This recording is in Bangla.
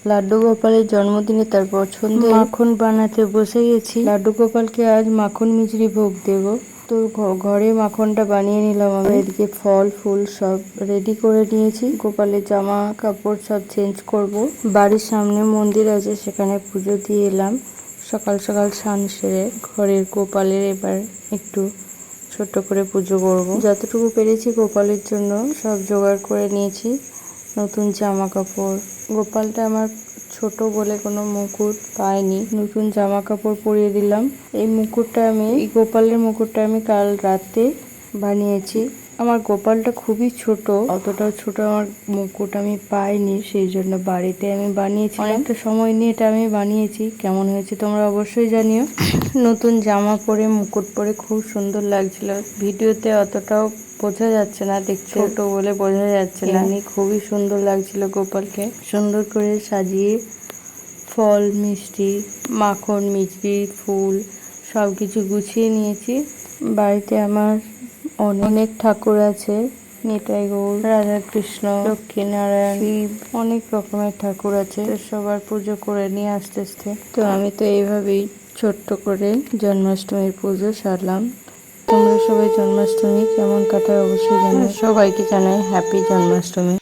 লাড্ডু গোপালের জন্মদিনে তার পছন্দের মাখন বানাতে বসে গেছি। লাড্ডু গোপালকে আজ মাখন মিছরি ভোগ দেব। তো ঘরে মাখনটা বানিয়ে নিলাম। আমি এদিকে ফল ফুল সব রেডি করে নিয়েছি। গোপালের জামা কাপড় সব চেঞ্জ করব। বাড়ির সামনে মন্দির আছে, সেখানে পুজো দিয়ে এলাম। সকাল সকাল স্নান সেরে ঘরের গোপালের এবার একটু ছোট্ট করে পুজো করব। যতটুকু পেরেছি গোপালের জন্য সব জোগাড় করে নিয়েছি। নতুন জামা কাপড়, গোপালটা আমার ছোট বলে কোনো মুকুট পায়নি, নতুন জামা কাপড় পরিয়ে দিলাম। এই গোপালের মুকুটটা আমি কাল রাতে বানিয়েছি। আমার গোপালটা খুবই ছোট, অতটাও ছোট আমার মুকুট আমি পাইনি, সেই জন্য বাড়িতে আমি বানিয়েছি। অনেকটা সময় নিয়ে এটা আমি বানিয়েছি। কেমন হয়েছে তোমরা অবশ্যই জানিও। নতুন জামা পরে মুকুট পরে খুব সুন্দর লাগছিল। ভিডিওতে অতটাও বোঝা যাচ্ছে না, দেখছো ছোট বলে বোঝা যাচ্ছে না। খুবই সুন্দর লাগছিল গোপালকে। সুন্দর করে সাজিয়ে ফল মিষ্টি মাখন মিষ্টি ফুল সবকিছু গুছিয়ে নিয়েছি। বাড়িতে আমার অনেক ঠাকুর আছে। নিতাই গৌর, রাধা কৃষ্ণ, লক্ষ্মী নারায়ণ, শিব, অনেক রকমের ঠাকুর আছে। তো সবার পুজো করে নিয়ে আস্তে আস্তে তো আমি তো এইভাবেই ছোট্ট করে জন্মাষ্টমীর পুজো সারলাম। তোমরা সবাই জন্মাষ্টমী কেমন কাটায় অবশ্যই জানাও। সবাইকে জানাই হ্যাপি জন্মাষ্টমী।